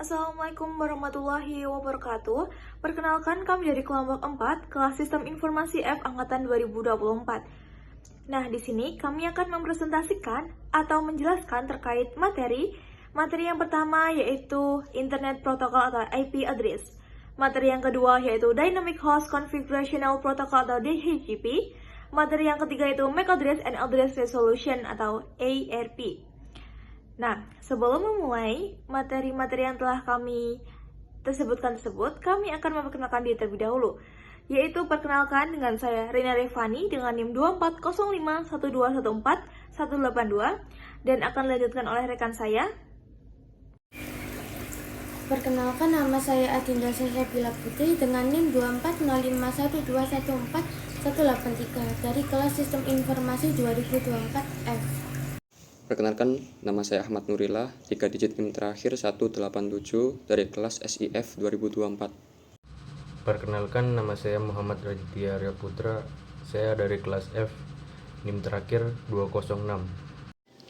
Assalamualaikum warahmatullahi wabarakatuh. Perkenalkan, kami dari kelompok 4, kelas Sistem Informasi F angkatan 2024. Nah, di sini kami akan mempresentasikan atau menjelaskan terkait materi. Materi yang pertama yaitu Internet Protocol atau IP Address. Materi yang kedua yaitu Dynamic Host Configurational Protocol atau DHCP. Materi yang ketiga yaitu MAC Address and Address Resolution atau ARP. Nah, sebelum memulai materi-materi yang telah kami tersebut, kami akan memperkenalkan diri terlebih dahulu. Yaitu perkenalkan dengan saya Rina Revani dengan NIM 24051214 dan akan dilanjutkan oleh rekan saya. Perkenalkan, nama saya Adinda Sesabila Putri dengan NIM 2405121418 dari kelas Sistem Informasi 2024 F. Perkenalkan, nama saya Ahmad Nurillah, 3 digit NIM terakhir 187 dari kelas SIF 2024. Perkenalkan, nama saya Muhammad Raditya Arya Putra, saya dari kelas F, NIM terakhir 206.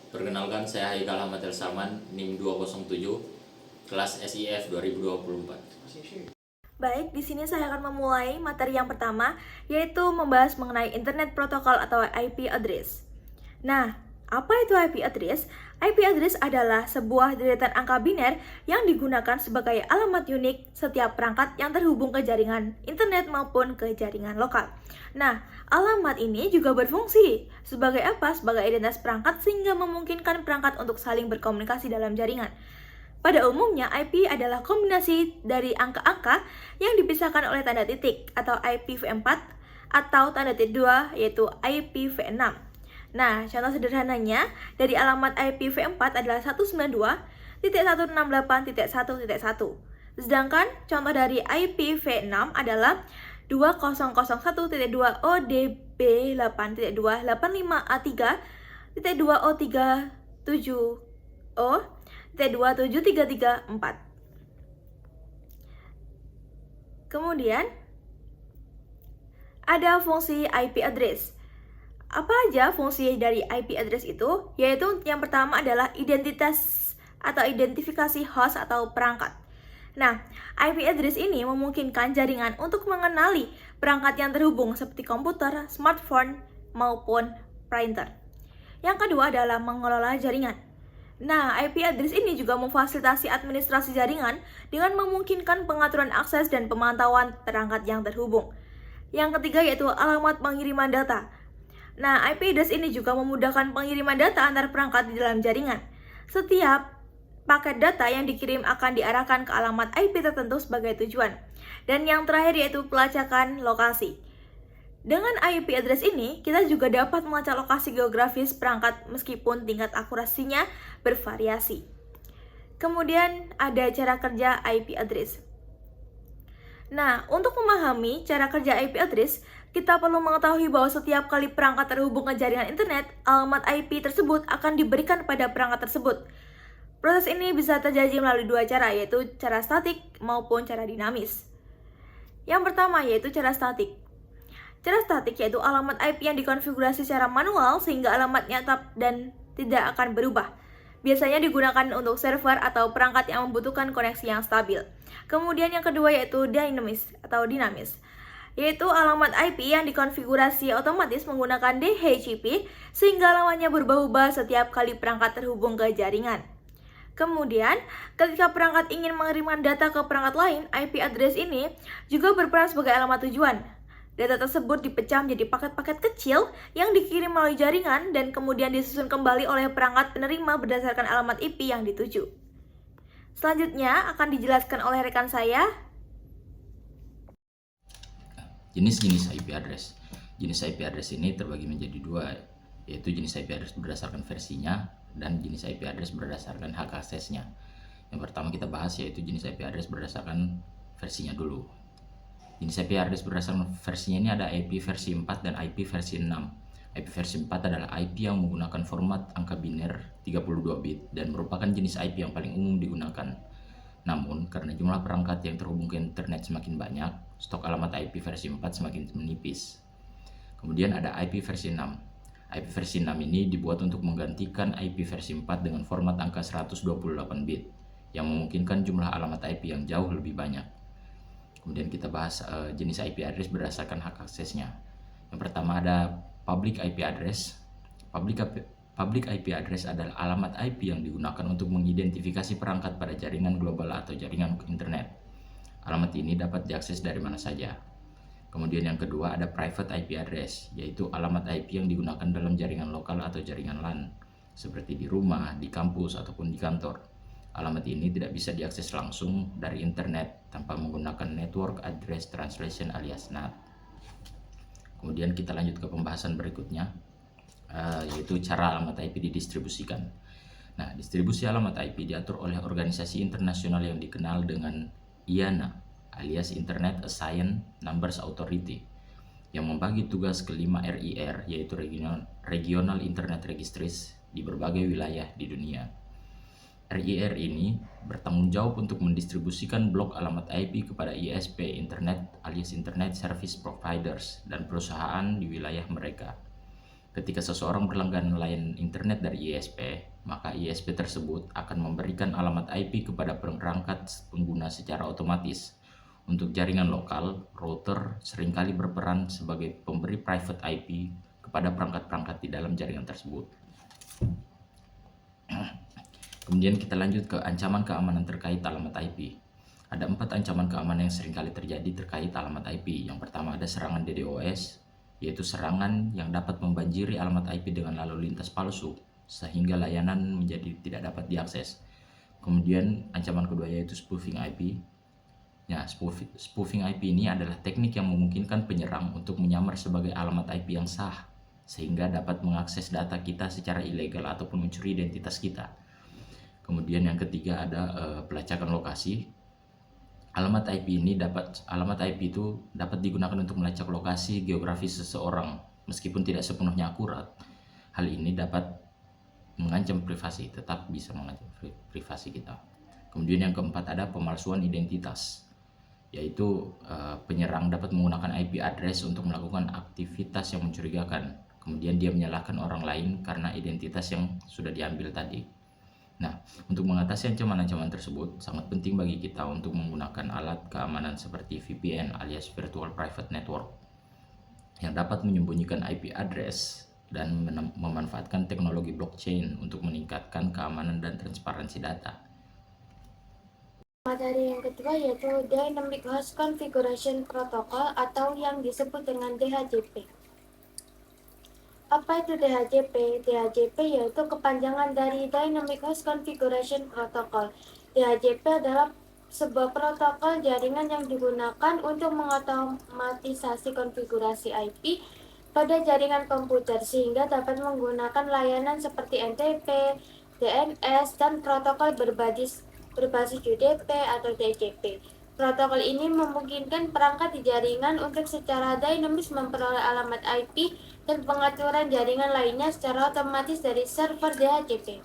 Perkenalkan, saya Haikal Ahmad Elsaman, NIM 207, kelas SIF 2024. Baik, di sini saya akan memulai materi yang pertama, yaitu membahas mengenai Internet Protocol atau IP Address. Nah, apa itu IP address? IP address adalah sebuah deretan angka biner yang digunakan sebagai alamat unik setiap perangkat yang terhubung ke jaringan internet maupun ke jaringan lokal. Nah, alamat ini juga berfungsi sebagai apa? Sebagai identitas perangkat sehingga memungkinkan perangkat untuk saling berkomunikasi dalam jaringan. Pada umumnya, IP adalah kombinasi dari angka-angka yang dipisahkan oleh tanda titik atau IPv4 atau tanda titik 2 yaitu IPv6. Nah, contoh sederhananya dari alamat IPv4 adalah 192.168.1.1. Sedangkan contoh dari IPv6 adalah 20.1.2odb8.2.235A3.2O37.27334. Kemudian ada fungsi IP address. Apa aja fungsi dari IP address itu? Yaitu yang pertama adalah identitas atau identifikasi host atau perangkat. Nah, IP address ini memungkinkan jaringan untuk mengenali perangkat yang terhubung seperti komputer, smartphone, maupun printer. Yang kedua adalah mengelola jaringan. Nah, IP address ini juga memfasilitasi administrasi jaringan dengan memungkinkan pengaturan akses dan pemantauan perangkat yang terhubung. Yang ketiga yaitu alamat pengiriman data. Nah, IP address ini juga memudahkan pengiriman data antar perangkat di dalam jaringan. Setiap paket data yang dikirim akan diarahkan ke alamat IP tertentu sebagai tujuan. Dan yang terakhir yaitu pelacakan lokasi. Dengan IP address ini, kita juga dapat melacak lokasi geografis perangkat meskipun tingkat akurasinya bervariasi. Kemudian ada cara kerja IP address. Nah, untuk memahami cara kerja IP address, kita perlu mengetahui bahwa setiap kali perangkat terhubung ke jaringan internet, alamat IP tersebut akan diberikan pada perangkat tersebut. Proses ini bisa terjadi melalui dua cara, yaitu cara statik maupun cara dinamis. Yang pertama yaitu cara statik. Cara statik yaitu alamat IP yang dikonfigurasi secara manual sehingga alamatnya tetap dan tidak akan berubah. Biasanya digunakan untuk server atau perangkat yang membutuhkan koneksi yang stabil. Kemudian yang kedua yaitu dinamis, yaitu alamat IP yang dikonfigurasi otomatis menggunakan DHCP sehingga alamatnya berubah-ubah setiap kali perangkat terhubung ke jaringan. Kemudian, ketika perangkat ingin mengirimkan data ke perangkat lain, IP address ini juga berperan sebagai alamat tujuan. Data tersebut dipecah menjadi paket-paket kecil yang dikirim melalui jaringan dan kemudian disusun kembali oleh perangkat penerima berdasarkan alamat IP yang dituju. Selanjutnya akan dijelaskan oleh rekan saya. Jenis-jenis IP address. Jenis IP address ini terbagi menjadi dua, yaitu jenis IP address berdasarkan versinya dan jenis IP address berdasarkan hak aksesnya. Yang pertama kita bahas yaitu jenis IP address berdasarkan versinya dulu. Jenis IP address berdasarkan versinya ini ada IP versi 4 dan IP versi 6. IP versi 4 adalah IP yang menggunakan format angka biner 32 bit dan merupakan jenis IP yang paling umum digunakan. Namun, karena jumlah perangkat yang terhubung ke internet semakin banyak, stok alamat IP versi 4 semakin menipis. Kemudian ada IP versi 6. IP versi 6 ini dibuat untuk menggantikan IP versi 4 dengan format angka 128 bit. yang memungkinkan jumlah alamat IP yang jauh lebih banyak. Kemudian kita bahas jenis IP address berdasarkan hak aksesnya. Yang pertama ada public IP address. Public IP address adalah alamat IP yang digunakan untuk mengidentifikasi perangkat pada jaringan global atau jaringan internet. Alamat ini dapat diakses dari mana saja. Kemudian yang kedua ada private IP address, yaitu alamat IP yang digunakan dalam jaringan lokal atau jaringan LAN, seperti di rumah, di kampus, ataupun di kantor. Alamat ini tidak bisa diakses langsung dari internet tanpa menggunakan Network Address Translation alias NAT. Kemudian kita lanjut ke pembahasan berikutnya, yaitu cara alamat IP didistribusikan. Nah, distribusi alamat IP diatur oleh organisasi internasional yang dikenal dengan IANA alias Internet Assigned Numbers Authority yang membagi tugas ke 5 RIR, yaitu Regional Internet Registries di berbagai wilayah di dunia. RIR ini bertanggung jawab untuk mendistribusikan blok alamat IP kepada ISP Internet alias Internet Service Providers dan perusahaan di wilayah mereka. Ketika seseorang berlangganan layanan internet dari ISP, maka ISP tersebut akan memberikan alamat IP kepada perangkat pengguna secara otomatis. Untuk jaringan lokal, router seringkali berperan sebagai pemberi private IP kepada perangkat-perangkat di dalam jaringan tersebut. Kemudian kita lanjut ke ancaman keamanan terkait alamat IP. Ada 4 ancaman keamanan yang seringkali terjadi terkait alamat IP. Yang pertama ada serangan DDoS, yaitu serangan yang dapat membanjiri alamat IP dengan lalu lintas palsu sehingga layanan menjadi tidak dapat diakses. Kemudian ancaman kedua yaitu spoofing IP. Ya, spoofing IP ini adalah teknik yang memungkinkan penyerang untuk menyamar sebagai alamat IP yang sah sehingga dapat mengakses data kita secara ilegal ataupun mencuri identitas kita. Kemudian yang ketiga ada pelacakan lokasi. Alamat IP itu dapat digunakan untuk melacak lokasi geografis seseorang meskipun tidak sepenuhnya akurat. Hal ini dapat mengancam privasi, tetap bisa mengancam privasi kita. Kemudian yang keempat ada pemalsuan identitas, yaitu penyerang dapat menggunakan IP address untuk melakukan aktivitas yang mencurigakan. Kemudian dia menyalahkan orang lain karena identitas yang sudah diambil tadi. Nah, untuk mengatasi ancaman-ancaman tersebut, sangat penting bagi kita untuk menggunakan alat keamanan seperti VPN alias Virtual Private Network yang dapat menyembunyikan IP address dan memanfaatkan teknologi blockchain untuk meningkatkan keamanan dan transparansi data. Materi yang kedua yaitu Dynamic Host Configuration Protocol atau yang disebut dengan DHCP. Apa itu DHCP? DHCP yaitu kepanjangan dari Dynamic Host Configuration Protocol. DHCP adalah sebuah protokol jaringan yang digunakan untuk mengotomatisasi konfigurasi IP pada jaringan komputer sehingga dapat menggunakan layanan seperti NTP, DNS, dan protokol berbasis UDP atau DHCP. Protokol ini memungkinkan perangkat di jaringan untuk secara dinamis memperoleh alamat IP dan pengaturan jaringan lainnya secara otomatis dari server DHCP.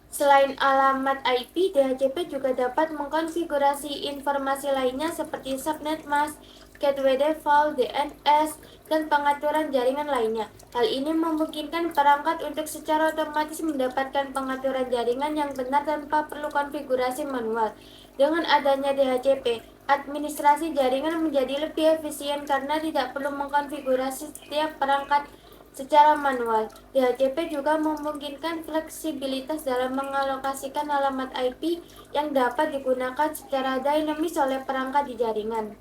Selain alamat IP, DHCP juga dapat mengkonfigurasi informasi lainnya seperti subnet mask, gateway default, DNS, dan pengaturan jaringan lainnya. Hal ini memungkinkan perangkat untuk secara otomatis mendapatkan pengaturan jaringan yang benar tanpa perlu konfigurasi manual. Dengan adanya DHCP, administrasi jaringan menjadi lebih efisien karena tidak perlu mengkonfigurasi setiap perangkat secara manual. DHCP juga memungkinkan fleksibilitas dalam mengalokasikan alamat IP yang dapat digunakan secara dinamis oleh perangkat di jaringan.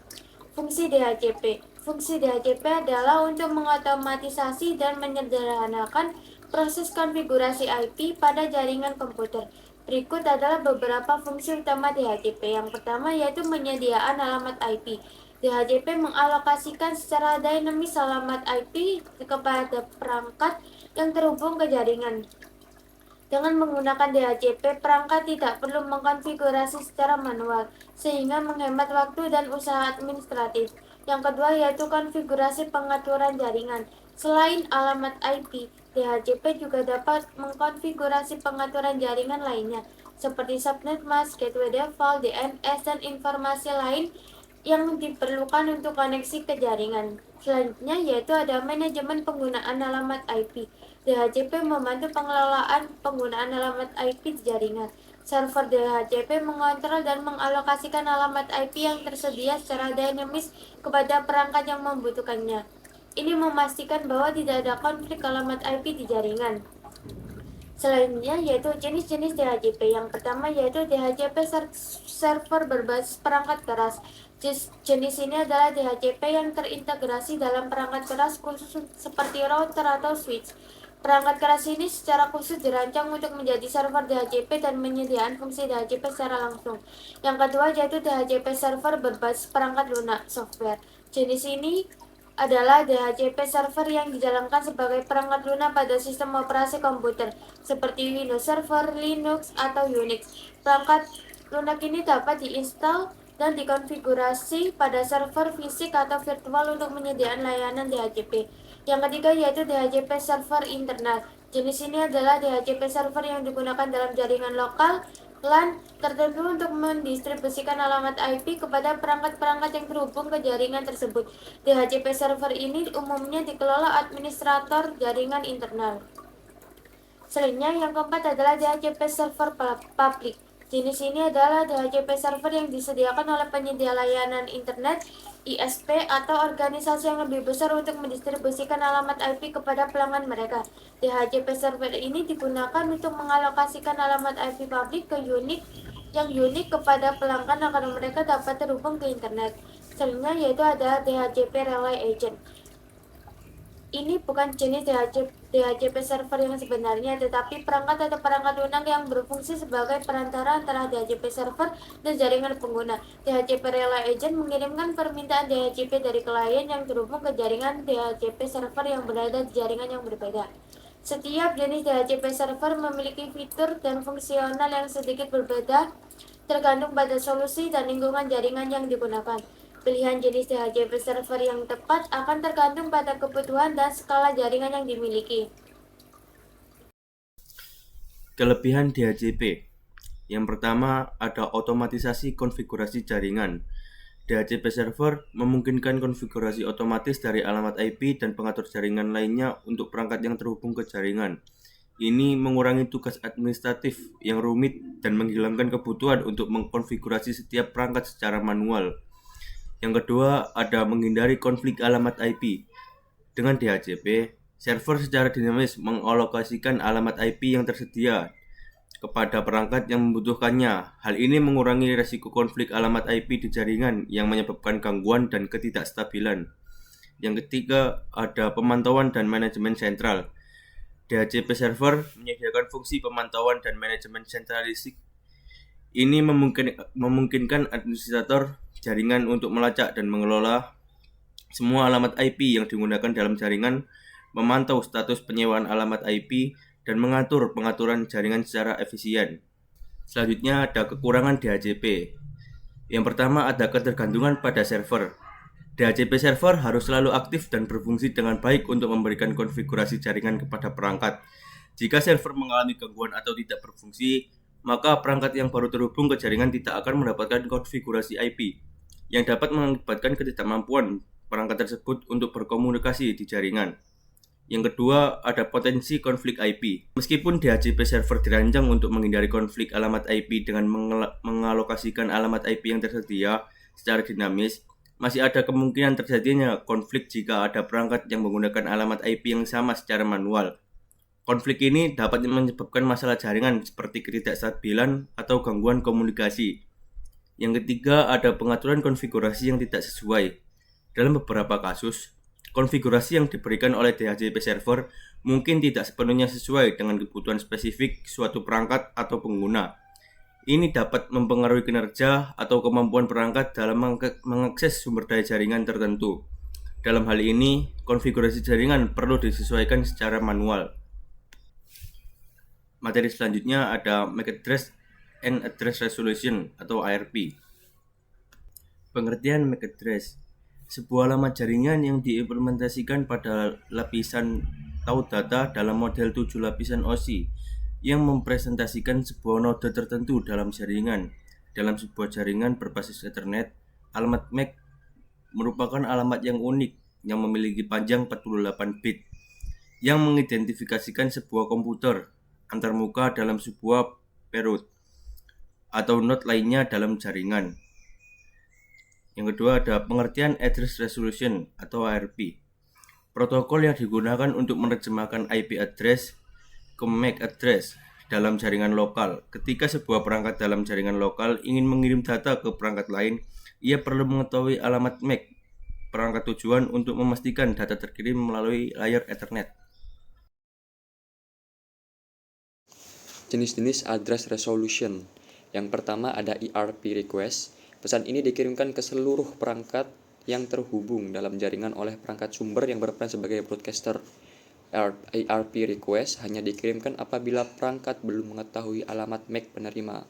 Fungsi DHCP. Fungsi DHCP adalah untuk mengotomatisasi dan menyederhanakan proses konfigurasi IP pada jaringan komputer. Berikut adalah beberapa fungsi utama DHCP. Yang pertama yaitu penyediaan alamat IP. DHCP mengalokasikan secara dinamis alamat IP kepada perangkat yang terhubung ke jaringan. Dengan menggunakan DHCP, perangkat tidak perlu mengkonfigurasi secara manual, sehingga menghemat waktu dan usaha administratif. Yang kedua yaitu konfigurasi pengaturan jaringan. Selain alamat IP, DHCP juga dapat mengkonfigurasi pengaturan jaringan lainnya, seperti subnet mask, gateway default, DNS, dan informasi lain yang diperlukan untuk koneksi ke jaringan. Selanjutnya yaitu ada manajemen penggunaan alamat IP. DHCP membantu pengelolaan penggunaan alamat IP di jaringan. Server DHCP mengontrol dan mengalokasikan alamat IP yang tersedia secara dinamis kepada perangkat yang membutuhkannya. Ini memastikan bahwa tidak ada konflik alamat IP di jaringan. Selanjutnya yaitu jenis-jenis DHCP. Yang pertama yaitu DHCP server berbasis perangkat keras. Jenis ini adalah DHCP yang terintegrasi dalam perangkat keras khusus seperti router atau switch. Perangkat keras ini secara khusus dirancang untuk menjadi server DHCP dan menyediakan fungsi DHCP secara langsung. Yang kedua yaitu DHCP server berbasis perangkat lunak software. Jenis ini adalah DHCP server yang dijalankan sebagai perangkat lunak pada sistem operasi komputer seperti Windows Server, Linux, atau Unix. Perangkat lunak ini dapat diinstal dan dikonfigurasi pada server fisik atau virtual untuk menyediakan layanan DHCP. Yang ketiga yaitu DHCP server internal. Jenis ini adalah DHCP server yang digunakan dalam jaringan lokal LAN tertentu untuk mendistribusikan alamat IP kepada perangkat-perangkat yang terhubung ke jaringan tersebut. DHCP server ini umumnya dikelola administrator jaringan internal. Selanjutnya yang keempat adalah DHCP server public. Jenis ini adalah DHCP server yang disediakan oleh penyedia layanan internet, ISP, atau organisasi yang lebih besar untuk mendistribusikan alamat IP kepada pelanggan mereka. DHCP server ini digunakan untuk mengalokasikan alamat IP publik ke yang unik kepada pelanggan agar mereka dapat terhubung ke internet. Selanjutnya yaitu adalah DHCP Relay Agent. Ini bukan jenis DHCP server yang sebenarnya, tetapi perangkat atau perangkat lunak yang berfungsi sebagai perantara antara DHCP server dan jaringan pengguna. DHCP Relay Agent mengirimkan permintaan DHCP dari klien yang terhubung ke jaringan DHCP server yang berada di jaringan yang berbeda. Setiap jenis DHCP server memiliki fitur dan fungsional yang sedikit berbeda tergantung pada solusi dan lingkungan jaringan yang digunakan. Pilihan jenis DHCP server yang tepat akan tergantung pada kebutuhan dan skala jaringan yang dimiliki. Kelebihan DHCP. Yang pertama, ada otomatisasi konfigurasi jaringan. DHCP server memungkinkan konfigurasi otomatis dari alamat IP dan pengatur jaringan lainnya untuk perangkat yang terhubung ke jaringan. Ini mengurangi tugas administratif yang rumit dan menghilangkan kebutuhan untuk mengkonfigurasi setiap perangkat secara manual. Yang kedua, ada menghindari konflik alamat IP. Dengan DHCP, server secara dinamis mengalokasikan alamat IP yang tersedia kepada perangkat yang membutuhkannya. Hal ini mengurangi risiko konflik alamat IP di jaringan yang menyebabkan gangguan dan ketidakstabilan. Yang ketiga, ada pemantauan dan manajemen sentral. DHCP server menyediakan fungsi pemantauan dan manajemen sentralistik. Ini memungkinkan administrator jaringan untuk melacak dan mengelola semua alamat IP yang digunakan dalam jaringan, memantau status penyewaan alamat IP, dan mengatur pengaturan jaringan secara efisien. Selanjutnya ada kekurangan DHCP. Yang pertama ada ketergantungan pada server. DHCP server harus selalu aktif dan berfungsi dengan baik untuk memberikan konfigurasi jaringan kepada perangkat. Jika server mengalami gangguan atau tidak berfungsi, maka perangkat yang baru terhubung ke jaringan tidak akan mendapatkan konfigurasi IP, yang dapat mengakibatkan ketidakmampuan perangkat tersebut untuk berkomunikasi di jaringan. Yang kedua, ada potensi konflik IP. Meskipun DHCP server dirancang untuk menghindari konflik alamat IP dengan mengalokasikan alamat IP yang tersedia secara dinamis, masih ada kemungkinan terjadinya konflik jika ada perangkat yang menggunakan alamat IP yang sama secara manual. Konflik ini dapat menyebabkan masalah jaringan seperti ketidakstabilan atau gangguan komunikasi. Yang ketiga, ada pengaturan konfigurasi yang tidak sesuai. Dalam beberapa kasus, konfigurasi yang diberikan oleh DHCP server mungkin tidak sepenuhnya sesuai dengan kebutuhan spesifik suatu perangkat atau pengguna. Ini dapat mempengaruhi kinerja atau kemampuan perangkat dalam mengakses sumber daya jaringan tertentu. Dalam hal ini, konfigurasi jaringan perlu disesuaikan secara manual. Materi selanjutnya ada MAC Address and Address Resolution atau ARP. Pengertian MAC Address: sebuah alamat jaringan yang diimplementasikan pada lapisan taut data dalam model 7 lapisan OSI yang mempresentasikan sebuah node tertentu dalam jaringan. Dalam sebuah jaringan berbasis Ethernet, alamat MAC merupakan alamat yang unik yang memiliki panjang 48 bit yang mengidentifikasikan sebuah komputer antarmuka dalam sebuah perut. atau node lainnya dalam jaringan. Yang kedua ada pengertian Address Resolution atau ARP. Protokol yang digunakan untuk menerjemahkan IP address ke MAC address dalam jaringan lokal. Ketika sebuah perangkat dalam jaringan lokal ingin mengirim data ke perangkat lain, ia perlu mengetahui alamat MAC perangkat tujuan untuk memastikan data terkirim melalui layar Ethernet. Jenis-jenis address resolution. Yang pertama ada ERP request. Pesan ini dikirimkan ke seluruh perangkat yang terhubung dalam jaringan oleh perangkat sumber yang berperan sebagai broadcaster. ERP request hanya dikirimkan apabila perangkat belum mengetahui alamat MAC penerima.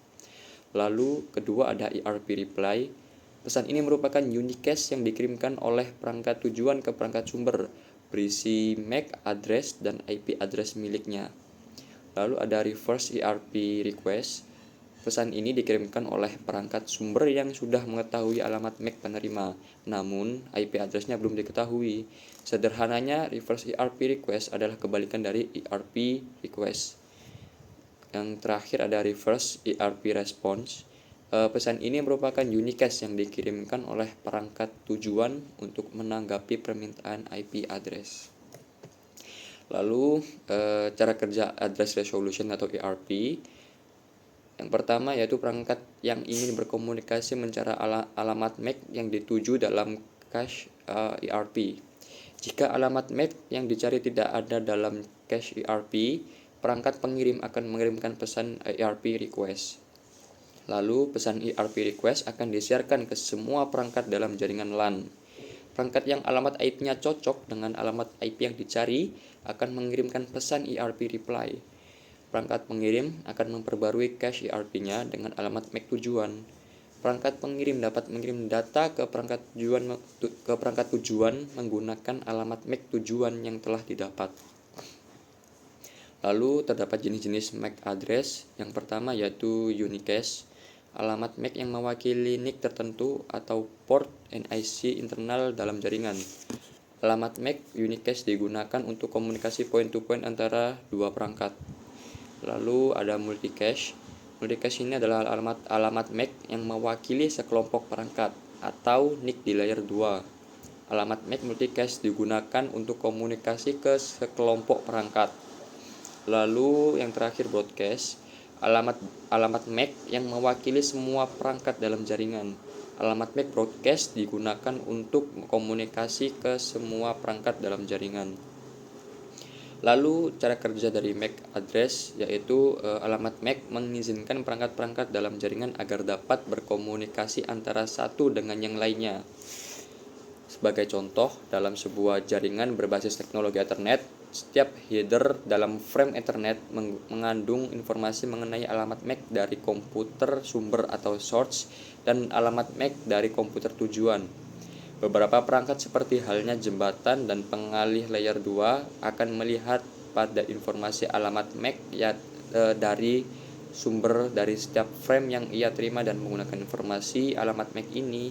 Lalu kedua ada ERP reply. Pesan ini merupakan unicast yang dikirimkan oleh perangkat tujuan ke perangkat sumber, berisi MAC address dan IP address miliknya. Lalu ada reverse ERP request. Pesan ini dikirimkan oleh perangkat sumber yang sudah mengetahui alamat MAC penerima, namun IP address-nya belum diketahui. Sederhananya, reverse ERP request adalah kebalikan dari ERP request. Yang terakhir ada reverse ERP response. Pesan ini merupakan unicast yang dikirimkan oleh perangkat tujuan untuk menanggapi permintaan IP address. Lalu cara kerja address resolution atau ERP. Yang pertama yaitu perangkat yang ingin berkomunikasi mencari alamat MAC yang dituju dalam cache ERP. Jika alamat MAC yang dicari tidak ada dalam cache ERP, perangkat pengirim akan mengirimkan pesan ERP request. Lalu pesan ERP request akan disiarkan ke semua perangkat dalam jaringan LAN. Perangkat yang alamat IP-nya cocok dengan alamat IP yang dicari akan mengirimkan pesan ERP reply. Perangkat pengirim akan memperbarui cache ERP-nya dengan alamat MAC tujuan. Perangkat pengirim dapat mengirim data ke perangkat tujuan menggunakan alamat MAC tujuan yang telah didapat. Lalu terdapat jenis-jenis MAC address. Yang pertama yaitu unicast. Alamat MAC yang mewakili NIC tertentu atau port NIC internal dalam jaringan. Alamat MAC unicast digunakan untuk komunikasi point-to-point antara dua perangkat. Lalu ada multicache. Multicache ini adalah alamat MAC yang mewakili sekelompok perangkat atau NIC di layer 2. Alamat MAC multicache digunakan untuk komunikasi ke sekelompok perangkat. Lalu yang terakhir broadcast. Alamat MAC yang mewakili semua perangkat dalam jaringan. Alamat MAC broadcast digunakan untuk komunikasi ke semua perangkat dalam jaringan. Lalu cara kerja dari MAC address yaitu alamat MAC mengizinkan perangkat-perangkat dalam jaringan agar dapat berkomunikasi antara satu dengan yang lainnya. Sebagai contoh, dalam sebuah jaringan berbasis teknologi Ethernet, setiap header dalam frame Ethernet mengandung informasi mengenai alamat MAC dari komputer sumber atau source dan alamat MAC dari komputer tujuan. Beberapa perangkat seperti halnya jembatan dan pengalih layer 2 akan melihat pada informasi alamat MAC dari sumber dari setiap frame yang ia terima dan menggunakan informasi alamat MAC ini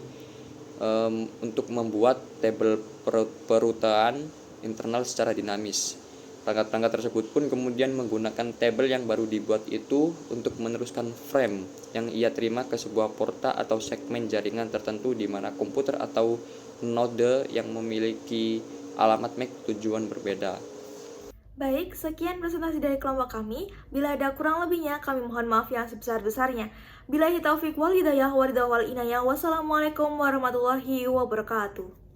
untuk membuat tabel perutaan internal secara dinamis. Perangkat-perangkat tersebut pun kemudian menggunakan tabel yang baru dibuat itu untuk meneruskan frame yang ia terima ke sebuah porta atau segmen jaringan tertentu di mana komputer atau node yang memiliki alamat MAC tujuan berbeda. Baik, sekian presentasi dari kelompok kami. Bila ada kurang lebihnya, kami mohon maaf yang sebesar-besarnya. Billahi taufiq wal hidayah wa ridha wal inayah. Wassalamualaikum warahmatullahi wabarakatuh.